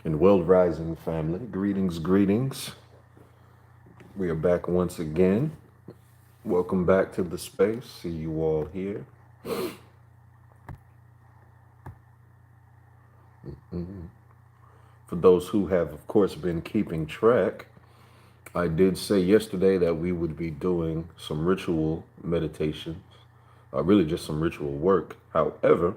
And World Rising family, greetings, greetings. We are back once again. Welcome back to the space. See you all here. For those who have, of course, been keeping track, I did say yesterday that we would be doing some ritual meditations, really just some ritual work. However,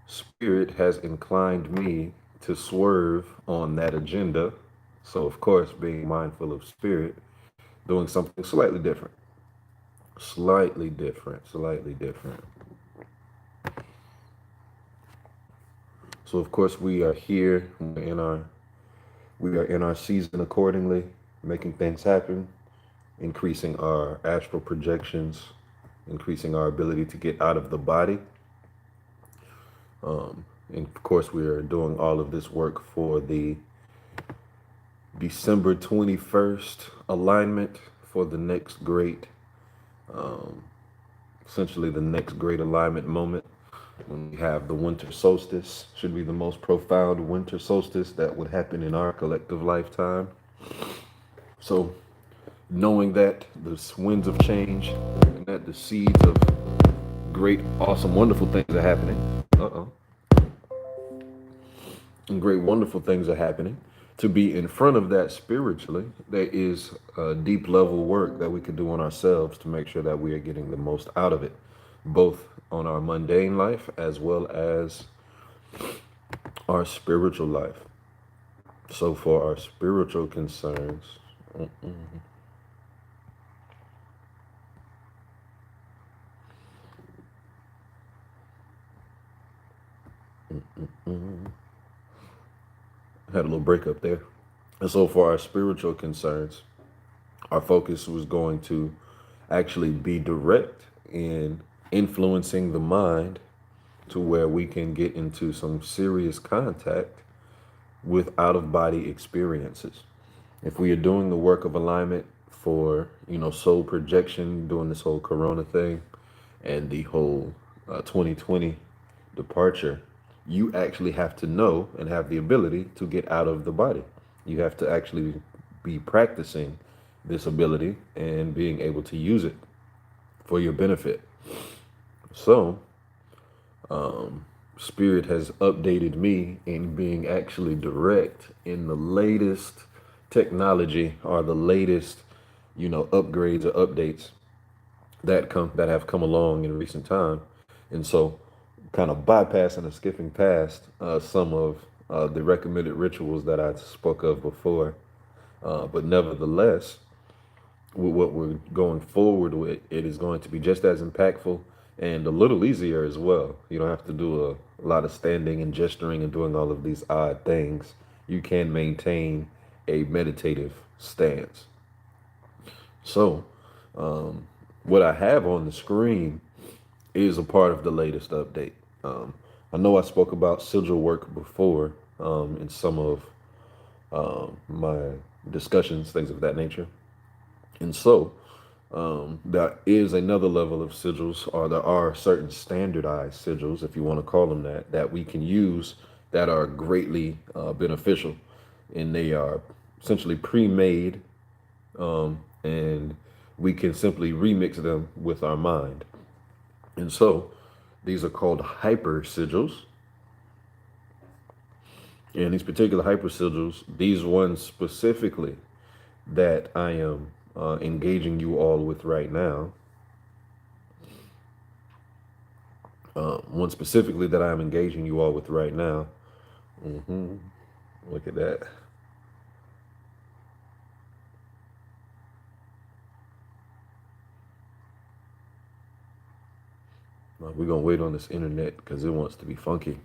Spirit has inclined me to swerve on that agenda. So, of course, being mindful of Spirit, doing something slightly different. Slightly different, slightly different. So of course we are here we are in our season accordingly, making things happen, increasing our astral projections, increasing our ability to get out of the body. And of course we are doing all of this work for the December 21st alignment for the next great, essentially the next great alignment moment. When we have the winter solstice, should be the most profound winter solstice that would happen in our collective lifetime. So knowing that the winds of change and that the seeds of great, awesome, wonderful things are happening. And great, wonderful things are happening. To be in front of that spiritually, there is a deep level work that we can do on ourselves to make sure that we are getting the most out of it, both on our mundane life as well as our spiritual life. So for our spiritual concerns, had a little breakup there. And so for our spiritual concerns, our focus was going to actually be direct in influencing the mind to where we can get into some serious contact with out of body experiences. If we are doing the work of alignment for, soul projection, doing this whole corona thing and the whole 2020 departure, you actually have to know and have the ability to get out of the body. You have to actually be practicing this ability and being able to use it for your benefit. So, Spirit has updated me in being actually direct in the latest technology or the latest, upgrades or updates that have come along in recent time. And so kind of bypassing and skipping past some of the recommended rituals that I spoke of before. But nevertheless, with what we're going forward with, it is going to be just as impactful and a little easier as well. You don't have to do a lot of standing and gesturing and doing all of these odd things. You can maintain a meditative stance. So, what I have on the screen is a part of the latest update. Um, I know I spoke about sigil work before in some of my discussions, things of that nature. And so there is another level of sigils, or there are certain standardized sigils, if you want to call them that, that we can use that are greatly beneficial. And they are essentially pre made, and we can simply remix them with our mind. And so these are called hyper sigils. And these particular hyper sigils, these ones specifically that I am engaging you all with right now, one specifically that I am engaging you all with right now. hmm Look at that. We're going to wait on this internet because it wants to be funky.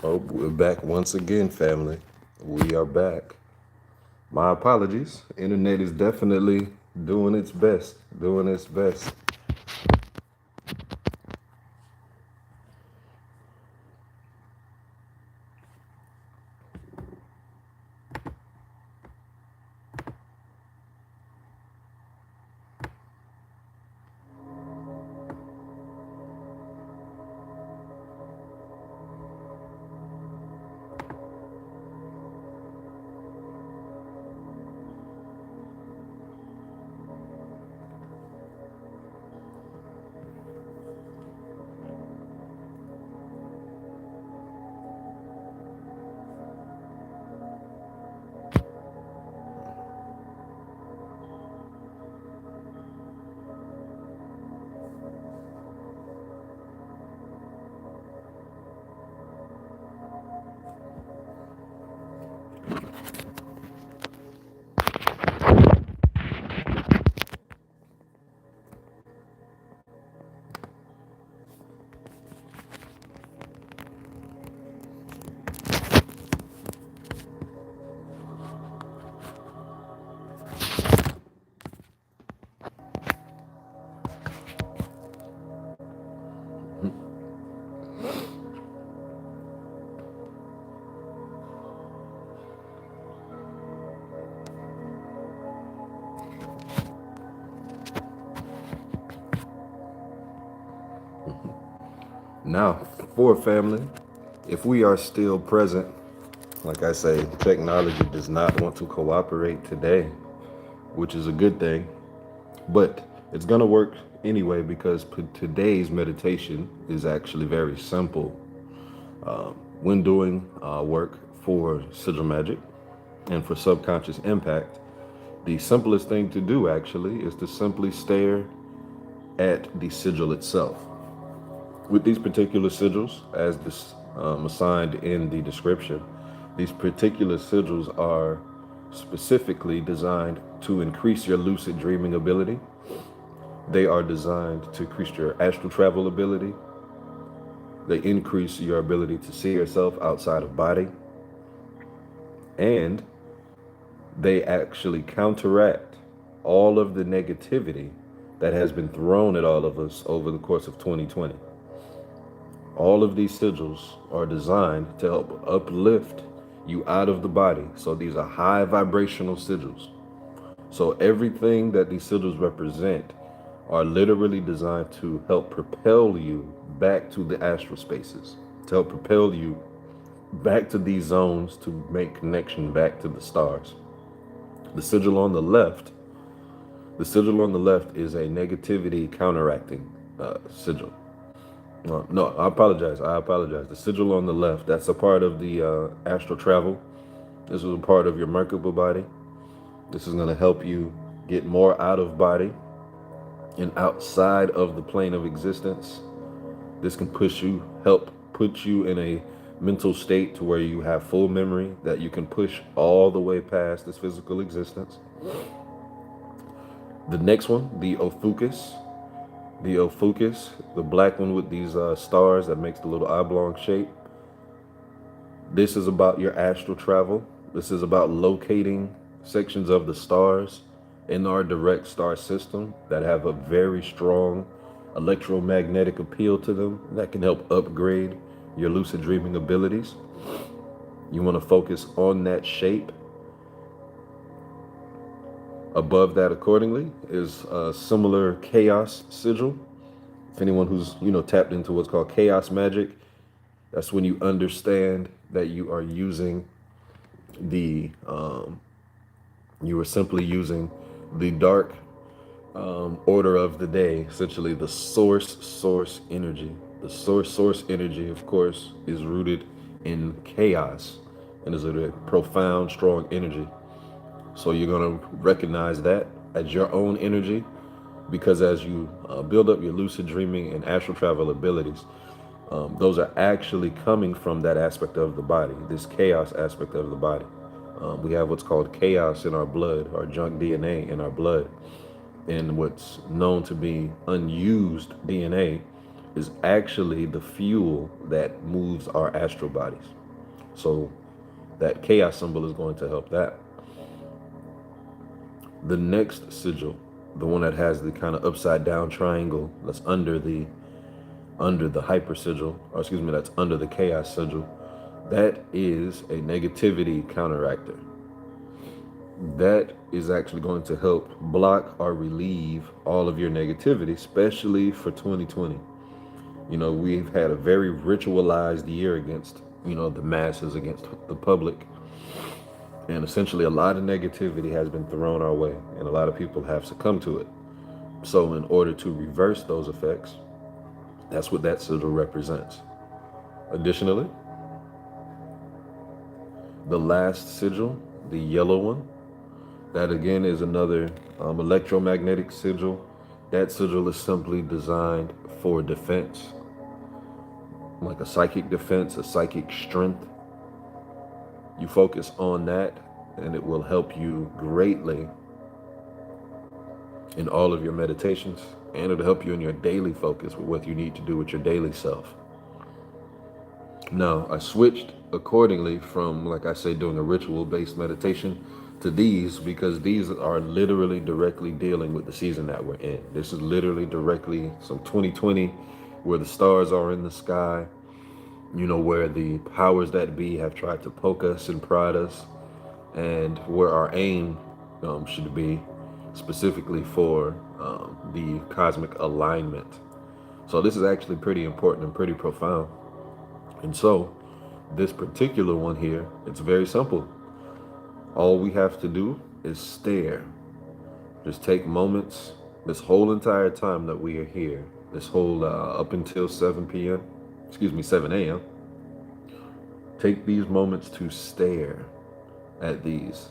Oh, we're back once again, family. We are back. My apologies. Internet is definitely doing its best, doing its best. Now, for family, if we are still present, like I say, technology does not want to cooperate today, which is a good thing, but it's going to work anyway because today's meditation is actually very simple. When doing work for Sigil Magic and for subconscious impact, the simplest thing to do actually is to simply stare at the sigil itself. With these particular sigils, as this assigned in the description, these particular sigils are specifically designed to increase your lucid dreaming ability. They are designed to increase your astral travel ability. They increase your ability to see yourself outside of body. And they actually counteract all of the negativity that has been thrown at all of us over the course of 2020. All of these sigils are designed to help uplift you out of the body. So these are high vibrational sigils. So everything that these sigils represent are literally designed to help propel you back to the astral spaces, to help propel you back to these zones to make connection back to the stars. The sigil on the left, the sigil on the left is a negativity counteracting sigil. No, I apologize. I apologize. The sigil on the left, that's a part of the astral travel. This is a part of your Merkaba body. This is going to help you get more out of body and outside of the plane of existence. This can help put you in a mental state to where you have full memory, that you can push all the way past this physical existence. The next one, the Ophucus. The Ophucus, the black one with these stars that makes the little oblong shape. This is about your astral travel. This is about locating sections of the stars in our direct star system that have a very strong electromagnetic appeal to them that can help upgrade your lucid dreaming abilities. You want to focus on that shape. Above that, accordingly, is a similar chaos sigil. If anyone who's tapped into what's called chaos magic, that's when you understand that you are using you are simply using the dark order of the day, essentially the source energy. The source energy, of course, is rooted in chaos and is a profound, strong energy. So you're going to recognize that as your own energy, because as you build up your lucid dreaming and astral travel abilities, those are actually coming from that aspect of the body, this chaos aspect of the body. We have what's called chaos in our blood, our junk DNA in our blood. And what's known to be unused DNA is actually the fuel that moves our astral bodies. So that chaos symbol is going to help that. The next sigil, the one that has the kind of upside down triangle that's under the hyper sigil, or excuse me, that's under the chaos sigil, that is a negativity counteractor. That is actually going to help block or relieve all of your negativity, especially for 2020. We've had a very ritualized year against, the masses, against the public. And essentially a lot of negativity has been thrown our way, and a lot of people have succumbed to it. So in order to reverse those effects, that's what that sigil represents. Additionally, the last sigil, the yellow one, that again is another electromagnetic sigil. That sigil is simply designed for defense, like a psychic defense, a psychic strength. You focus on that and it will help you greatly in all of your meditations, and it'll help you in your daily focus with what you need to do with your daily self. Now, I switched accordingly from, like I say, doing a ritual-based meditation to these, because these are literally directly dealing with the season that we're in. This is literally directly some 2020, where the stars are in the sky, where the powers that be have tried to poke us and prod us, and where our aim should be specifically for the cosmic alignment. So this is actually pretty important and pretty profound. And so this particular one here, it's very simple. All we have to do is stare. Just take moments this whole entire time that we are here, this whole up until 7 p.m., excuse me, 7 a.m. Take these moments to stare at these.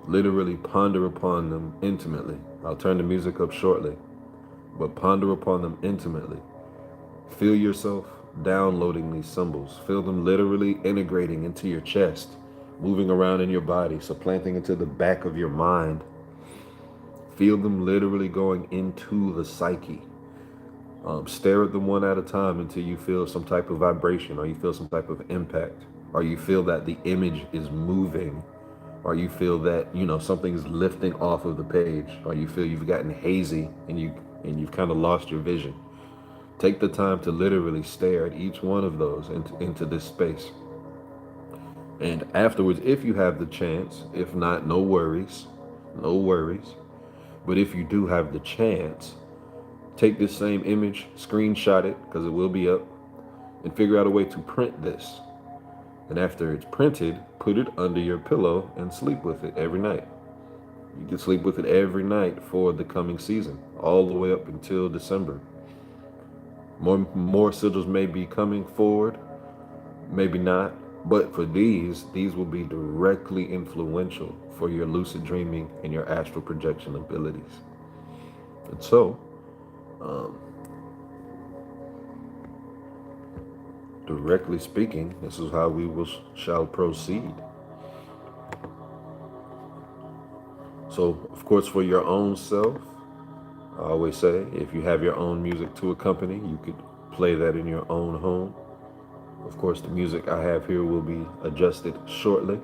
Literally ponder upon them intimately. I'll turn the music up shortly, but ponder upon them intimately. Feel yourself downloading these symbols. Feel them literally integrating into your chest, moving around in your body, supplanting into the back of your mind. Feel them literally going into the psyche. Stare at them one at a time until you feel some type of vibration, or you feel some type of impact, or you feel that the image is moving, or you feel that something's lifting off of the page, or you feel you've gotten hazy and you've kind of lost your vision. Take the time to literally stare at each one of those into this space. And afterwards, if you have the chance, if not, no worries, no worries. But if you do have the chance, take this same image, screenshot it, because it will be up, and figure out a way to print this. And after it's printed, put it under your pillow and sleep with it every night. You can sleep with it every night for the coming season, all the way up until December. More sigils may be coming forward, maybe not, but for these will be directly influential for your lucid dreaming and your astral projection abilities. And so, directly speaking, this is how we shall proceed. So, of course, for your own self, I always say, if you have your own music to accompany, you could play that in your own home. Of course, the music I have here will be adjusted shortly.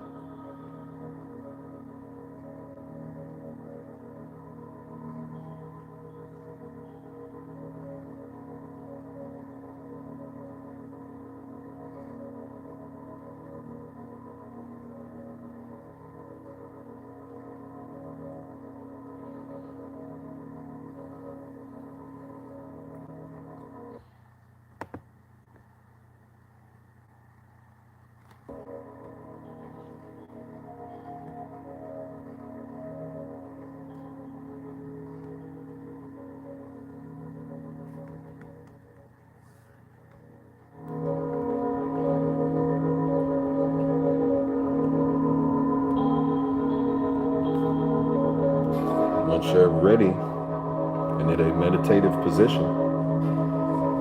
Once you're ready and in a meditative position,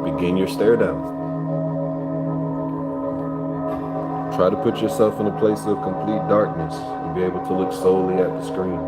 begin your stare down. Try to put yourself in a place of complete darkness and be able to look solely at the screen.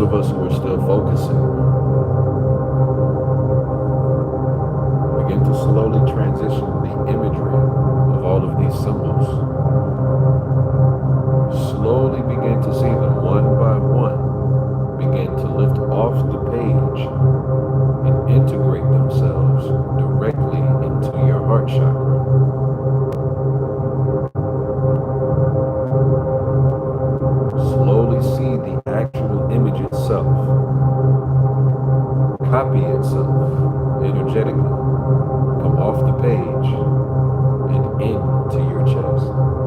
of us who are still focusing, begin to slowly transition the imagery of all of these symbols. Slowly begin to see them one by one begin to lift off the page and integrate themselves directly into your heart chakra. Slowly see the actual image itself copy itself energetically, come off the page and into your chest.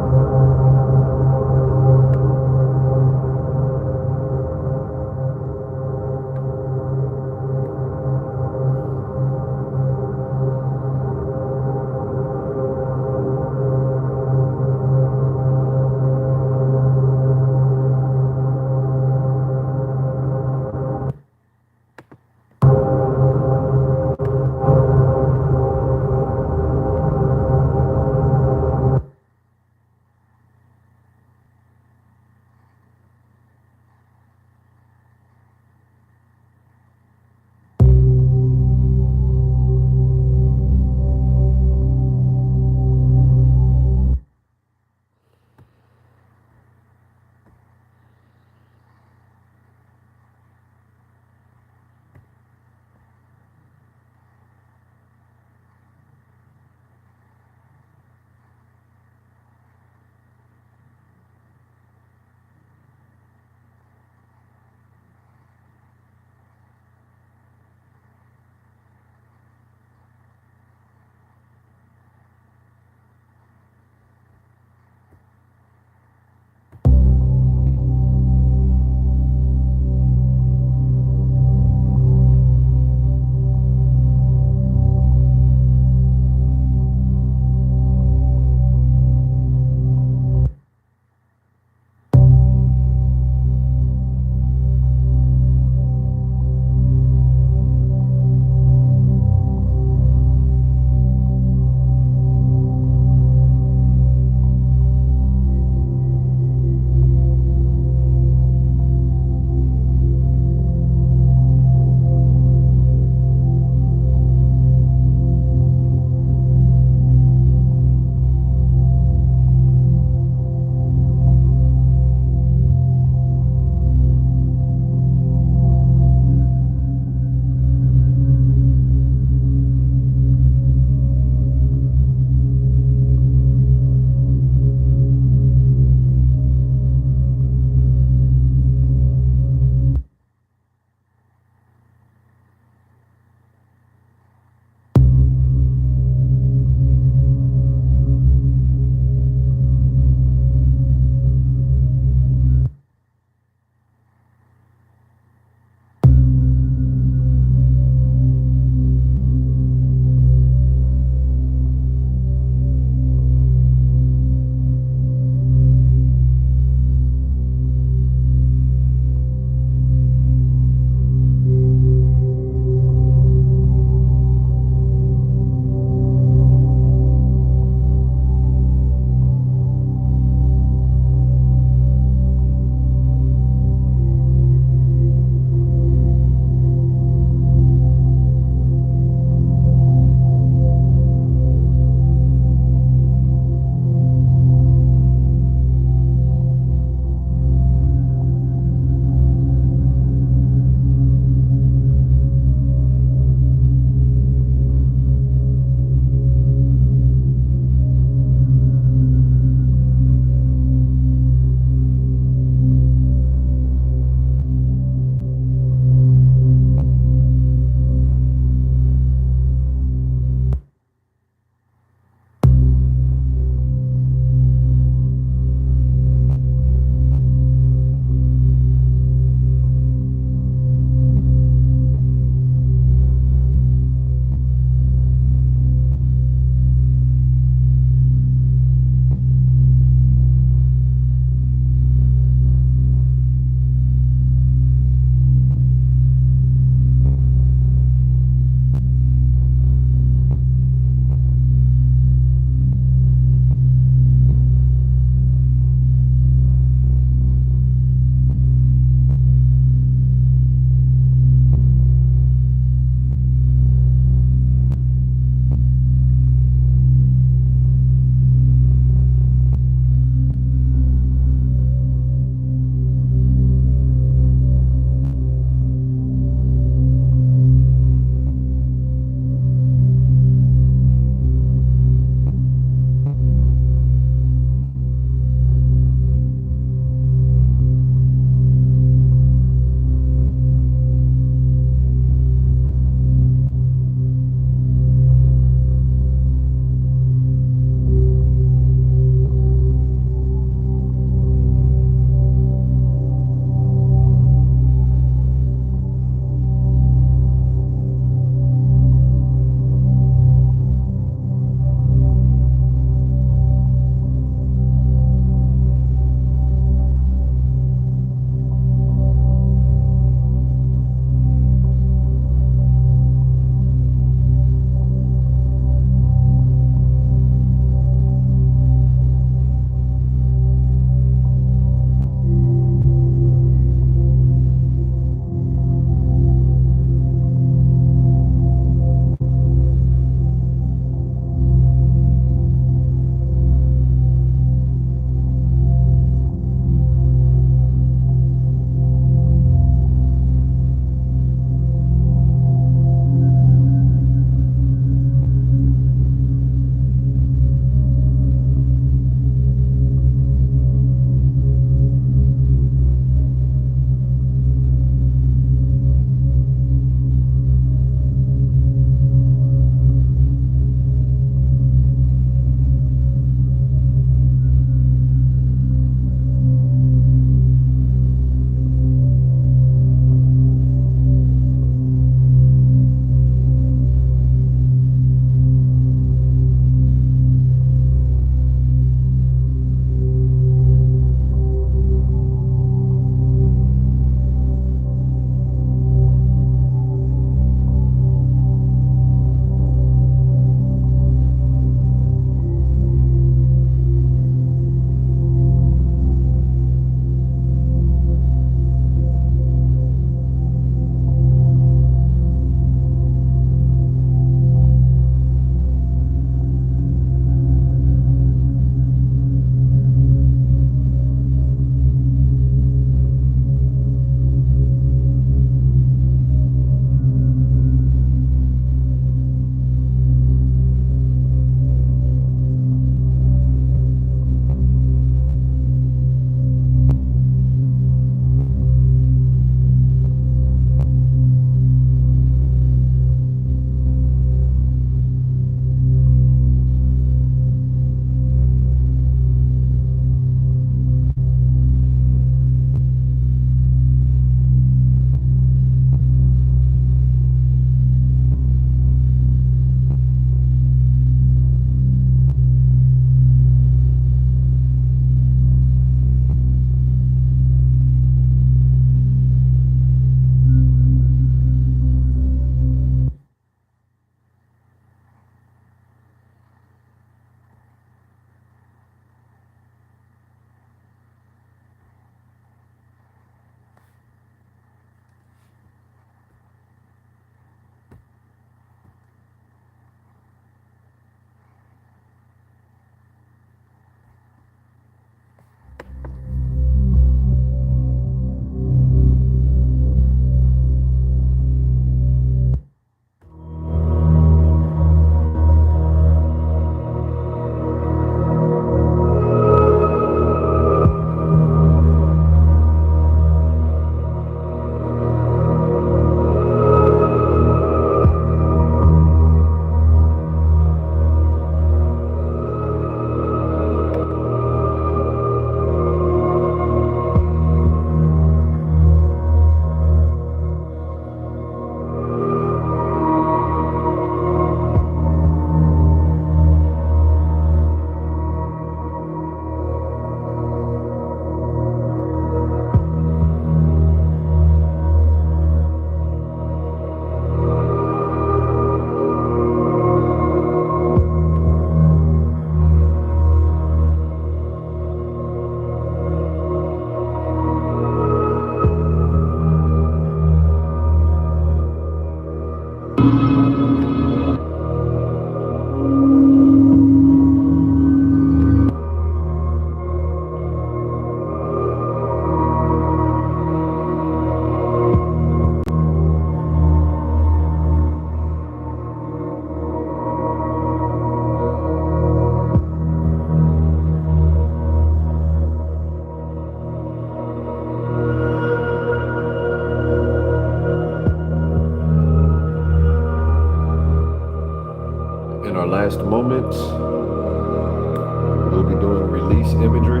We'll be doing release imagery.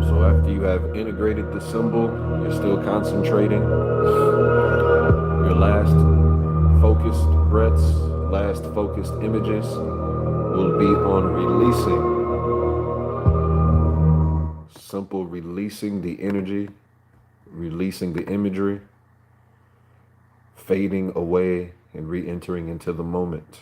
So after you have integrated the symbol, you're still concentrating. Your last focused breaths, last focused images will be on releasing. Simple releasing the energy, releasing the imagery, fading away and re-entering into the moment.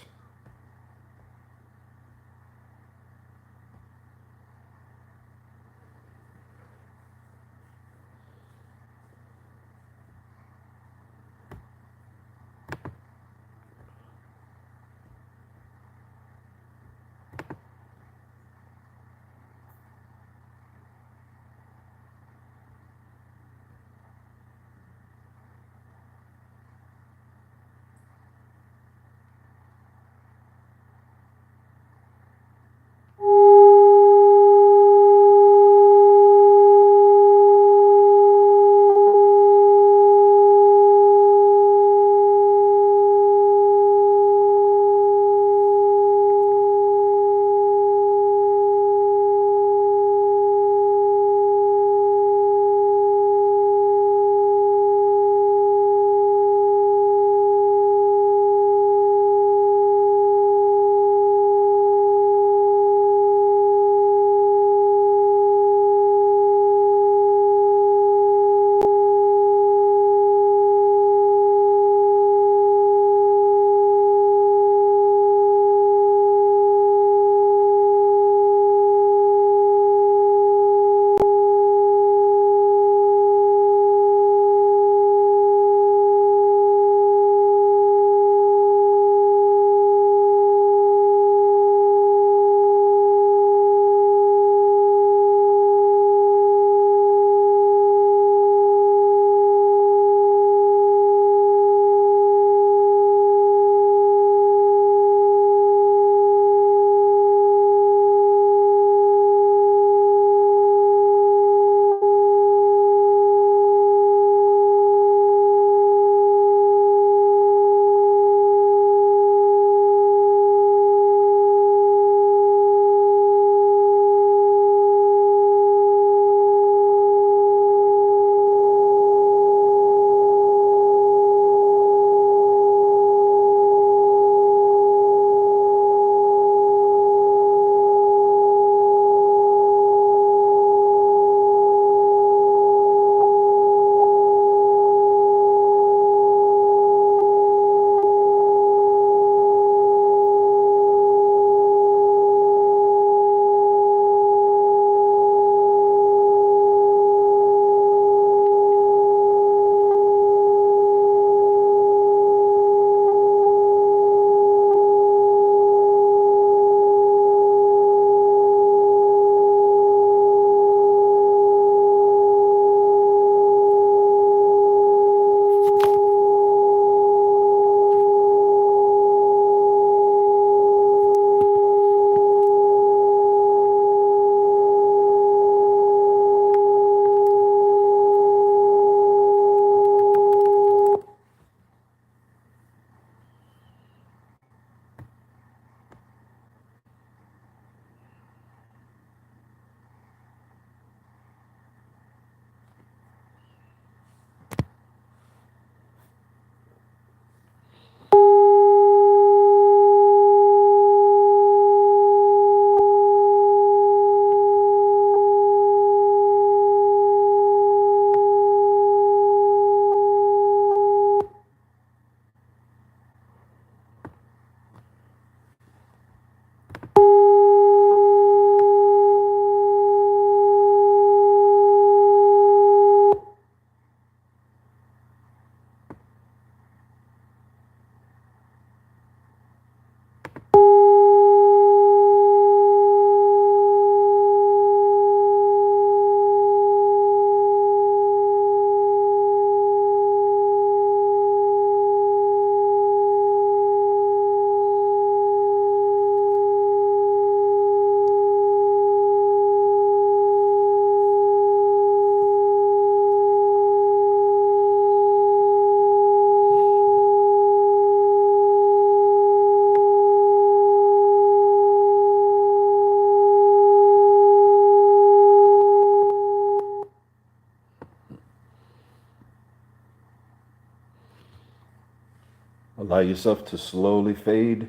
Allow yourself to slowly fade,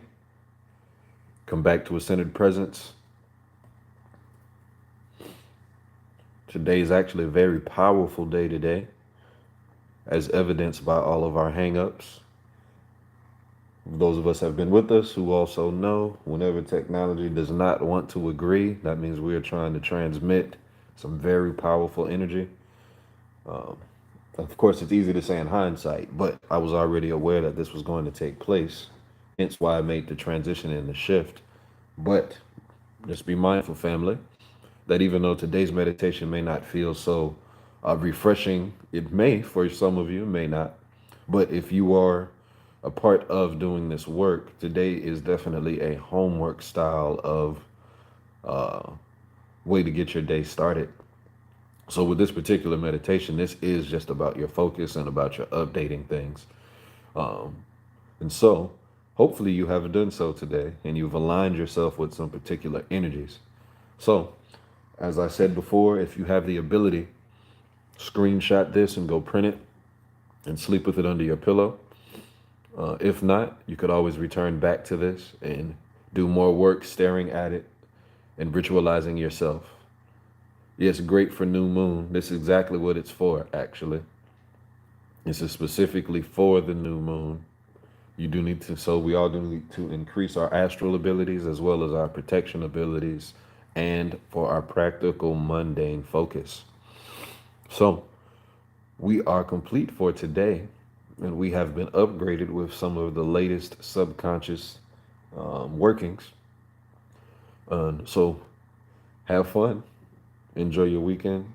come back to a centered presence. Today is actually a very powerful day today, as evidenced by all of our hang-ups. Those of us have been with us who also know whenever technology does not want to agree, that means we are trying to transmit some very powerful energy. Of course, it's easy to say in hindsight, but I was already aware that this was going to take place, hence why I made the transition and the shift. But just be mindful, family, that even though today's meditation may not feel so refreshing, it may for some of you, may not. But if you are a part of doing this work, today is definitely a homework style of way to get your day started. So with this particular meditation, this is just about your focus and about your updating things. And so hopefully you have done so today and you've aligned yourself with some particular energies. So as I said before, if you have the ability, screenshot this and go print it and sleep with it under your pillow. If not, you could always return back to this and do more work staring at it and ritualizing yourself. Yes, great for new moon. This is exactly what it's for, actually. This is specifically for the new moon. You do need to, so we all do need to increase our astral abilities as well as our protection abilities and for our practical mundane focus. So we are complete for today, and we have been upgraded with some of the latest subconscious workings. So have fun. Enjoy your weekend.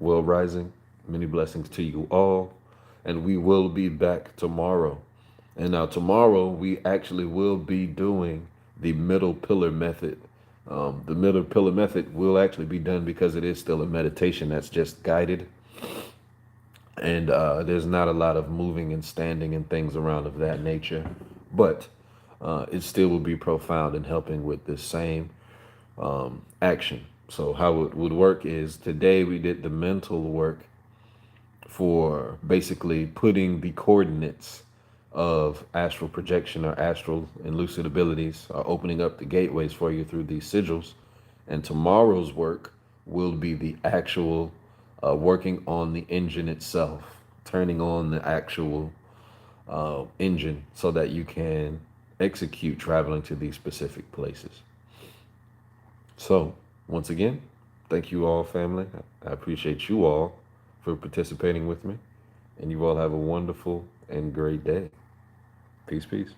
Well rising. Many blessings to you all. And we will be back tomorrow. And now tomorrow we actually will be doing the middle pillar method. The middle pillar method will actually be done because it is still a meditation that's just guided. And there's not a lot of moving and standing and things around of that nature. But it still will be profound in helping with this same action. So how it would work is today we did the mental work for basically putting the coordinates of astral projection or astral and lucid abilities, opening up the gateways for you through these sigils. And tomorrow's work will be the actual working on the engine itself, turning on the actual engine so that you can execute traveling to these specific places. So once again, thank you all, family. I appreciate you all for participating with me. And you all have a wonderful and great day. Peace, peace.